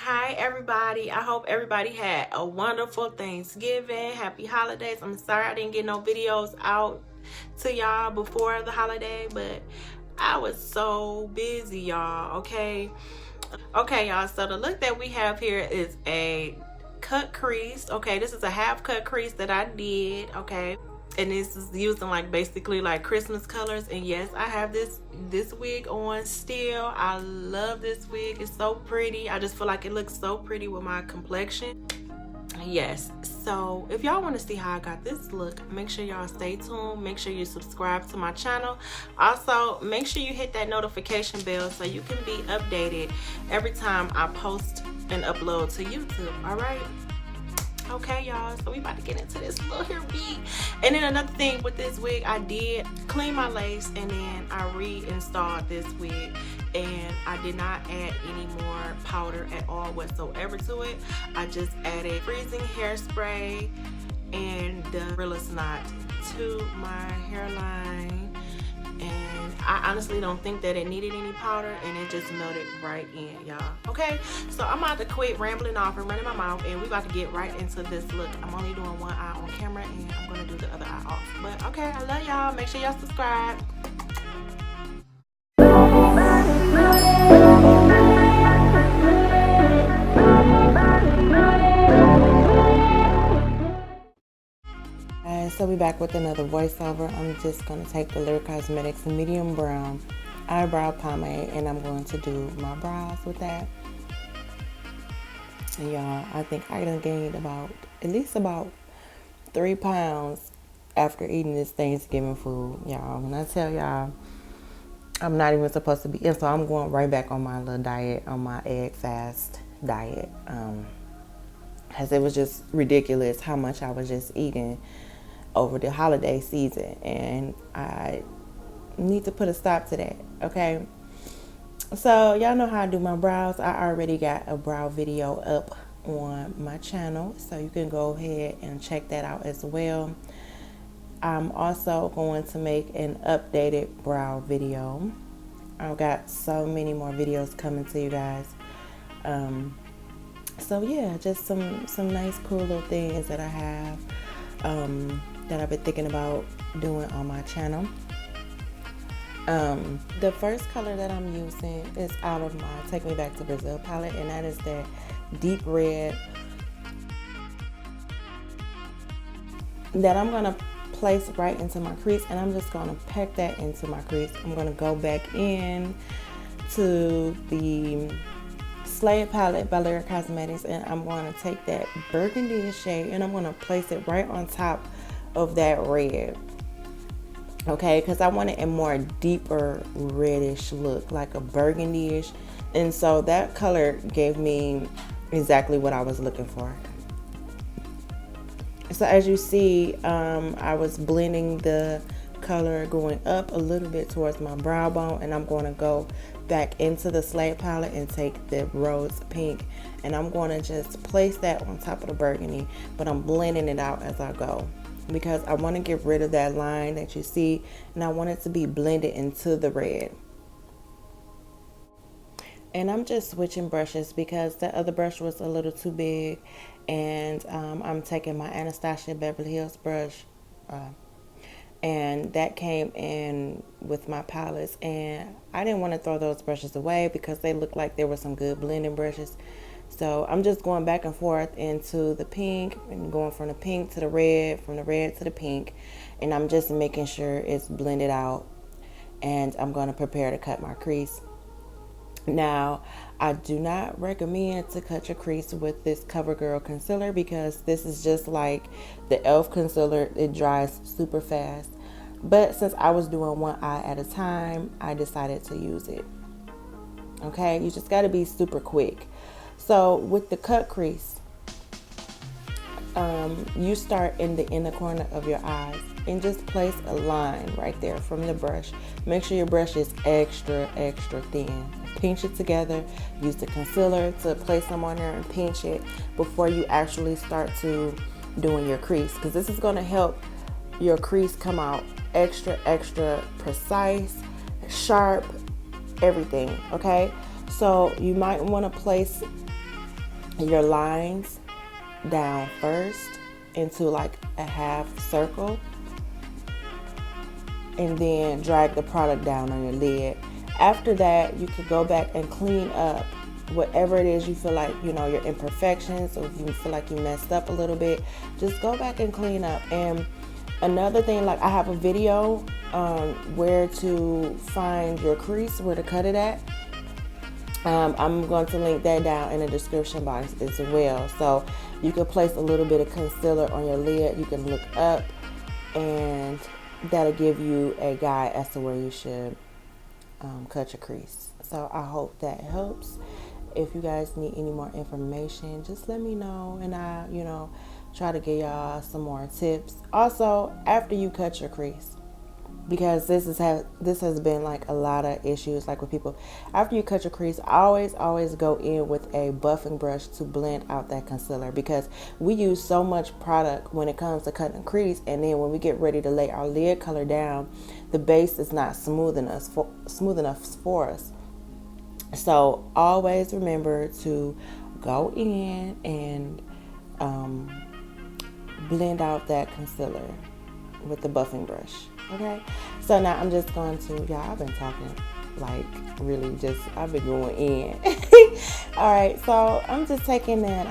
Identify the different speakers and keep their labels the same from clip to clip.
Speaker 1: Hi everybody, I hope everybody had a wonderful Thanksgiving. Happy holidays. I'm sorry I didn't get no videos out to y'all before the holiday, but I was so busy, y'all. Okay, y'all, so the look that we have here is a cut crease. Okay, this is a half cut crease that I did. Okay, and this is using like basically like Christmas colors. And yes, I have this wig on still. I love this wig. It's so pretty. I just feel like it looks so pretty with my complexion. Yes, so if y'all want to see how I got this look, make sure y'all stay tuned. Make sure you subscribe to my channel. Also, make sure you hit that notification bell so you can be updated every time I post and upload to YouTube. All right, okay y'all, so we about to get into this little hair beat. And then another thing with this wig, I did clean my lace and then I reinstalled this wig, and I did not add any more powder at all whatsoever to it. I just added freezing hairspray and the Realistic Knot to my hairline, and I honestly don't think that it needed any powder, and it just melted right in, y'all. Okay, so I'm about to quit rambling off and running my mouth, and we about to get right into this look. I'm only doing one eye on camera and I'm gonna do the other eye off, but okay, I love y'all. Make sure y'all subscribe. So we back with another voiceover. I'm just going to take the Lyric Cosmetics medium brown eyebrow pomade, and I'm going to do my brows with that. And y'all, I think I done gained at least about 3 pounds after eating this Thanksgiving food, y'all. When I tell y'all, I'm not even supposed to be, and so I'm going right back on my little diet, on my egg fast diet, because it was just ridiculous how much I was just eating over the holiday season, and I need to put a stop to that. Okay, so y'all know how I do my brows. I already got a brow video up on my channel, so you can go ahead and check that out as well. I'm also going to make an updated brow video. I've got so many more videos coming to you guys. So yeah, just some nice cool little things that I have that I've been thinking about doing on my channel. The first color that I'm using is out of my Take Me Back to Brazil palette, and that is that deep red that I'm gonna place right into my crease, and I'm just gonna pack that into my crease. I'm gonna go back in to the Slade palette by Lyric Cosmetics, and I'm going to take that burgundy shade and I'm going to place it right on top of that red. Okay, because I wanted a more deeper reddish look, like a burgundy-ish, and so that color gave me exactly what I was looking for. So as you see, I was blending the color going up a little bit towards my brow bone, and I'm going to go back into the Slade palette and take the rose pink, and I'm going to just place that on top of the burgundy, but I'm blending it out as I go because I want to get rid of that line that you see, and I want it to be blended into the red. And I'm just switching brushes because the other brush was a little too big, and I'm taking my Anastasia Beverly Hills brush, and that came in with my palettes, and I didn't want to throw those brushes away because they looked like they were some good blending brushes. So I'm just going back and forth into the pink and going from the pink to the red, from the red to the pink, and I'm just making sure it's blended out, and I'm going to prepare to cut my crease. Now, I do not recommend to cut your crease with this CoverGirl concealer because this is just like the e.l.f. concealer. It dries super fast. But since I was doing one eye at a time, I decided to use it. Okay, you just got to be super quick. So with the cut crease, you start in the inner corner of your eyes and just place a line right there from the brush. Make sure your brush is extra thin. Pinch it together, use the concealer to place them on there and pinch it before you actually start to doing your crease, because this is going to help your crease come out extra precise, sharp, everything. Okay, so you might want to place your lines down first into like a half circle, and then drag the product down on your lid. After that, you could go back and clean up whatever it is you feel like, you know, your imperfections, or if you feel like you messed up a little bit, just go back and clean up. And another thing, like I have a video on where to find your crease, where to cut it at. I'm going to link that down in the description box as well. So you can place a little bit of concealer on your lid. You can look up, and that'll give you a guide as to where you should cut your crease. So I hope that helps. If you guys need any more information, just let me know, and I, you know, try to give y'all some more tips. Also, after you cut your crease, because this has been like a lot of issues, like with people, after you cut your crease, always go in with a buffing brush to blend out that concealer, because we use so much product when it comes to cutting crease, and then when we get ready to lay our lid color down, the base is not smooth enough for us. So always remember to go in and blend out that concealer with the buffing brush. Okay, so now I'm just going to, y'all, I've been talking like really just, I've been going in. All right, so I'm just taking that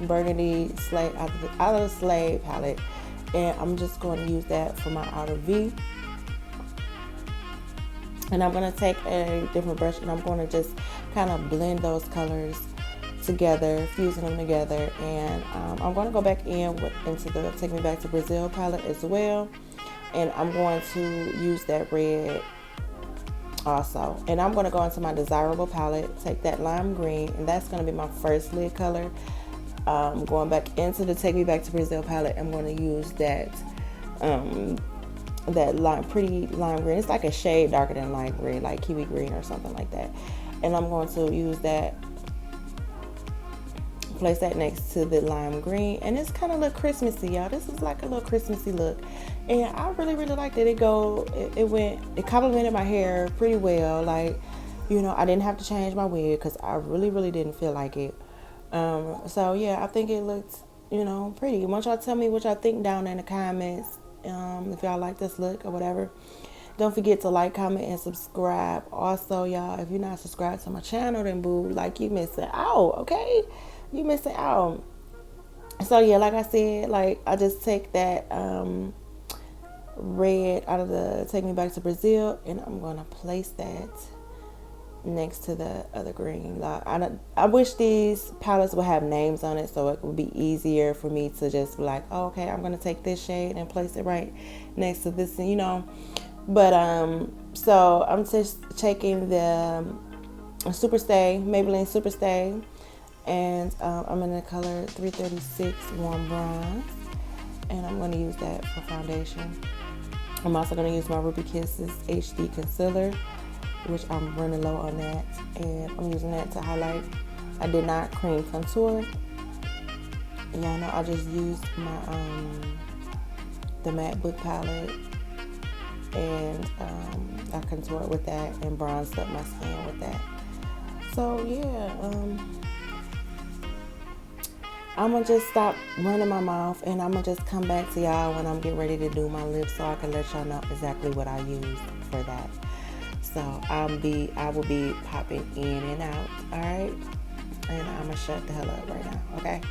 Speaker 1: burgundy slave out of the Slave palette, and I'm just going to use that for my outer V. And I'm going to take a different brush, and I'm going to just kind of blend those colors together, fusing them together. And I'm going to go back into the Take Me Back to Brazil palette as well. And I'm going to use that red also. And I'm going to go into my Desirable palette, take that lime green, and that's going to be my first lid color. Going back into the Take Me Back to Brazil palette, I'm going to use that pretty lime green. It's like a shade darker than lime green, like kiwi green or something like that. And I'm going to use that, place that next to the lime green, and it's kind of look Christmassy, y'all. This is like a little Christmassy look, and I really liked it. It complemented my hair pretty well. Like, you know, I didn't have to change my wig because I really didn't feel like it. So yeah, I think it looked, you know, pretty. Once y'all tell me what y'all think down in the comments, if y'all like this look or whatever. Don't forget to like, comment, and subscribe. Also, y'all, if you're not subscribed to my channel, then boo, like, you missing out, okay? You missing out. So yeah, like I said, like I just take that red out of the Take Me Back to Brazil, and I'm gonna place that next to the other green. Like, I wish these palettes would have names on it, so it would be easier for me to just be like, oh, okay, I'm gonna take this shade and place it right next to this, you know. But so I'm just taking the Maybelline Super Stay, and I'm in the color 336 Warm Bronze, and I'm going to use that for foundation. I'm also going to use my Ruby Kisses HD Concealer, which I'm running low on that, and I'm using that to highlight. I did not cream contour. Y'all know I just used my the matte book palette, and I contoured with that and bronzed up my skin with that. So yeah, I'm gonna just stop running my mouth, and I'm gonna just come back to y'all when I'm getting ready to do my lips, so I can let y'all know exactly what I used for that. So I will be popping in and out, all right? And I'm gonna shut the hell up right now, okay?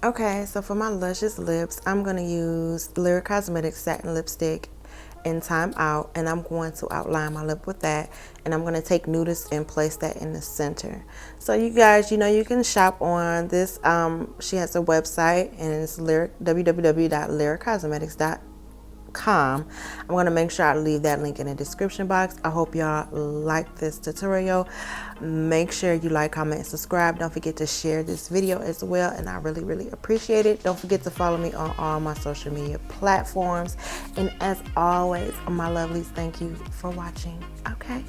Speaker 1: Okay, so for my luscious lips, I'm going to use Lyric Cosmetics Satin Lipstick in Time Out, and I'm going to outline my lip with that, and I'm going to take Nudist and place that in the center. So you guys, you know, you can shop on this. She has a website, and it's www.lyriccosmetics.com. I'm going to make sure I leave that link in the description box. I hope y'all like this tutorial. Make sure you like, comment, and subscribe. Don't forget to share this video as well, and I really appreciate it. Don't forget to follow me on all my social media platforms, and as always, my lovelies, thank you for watching. Okay.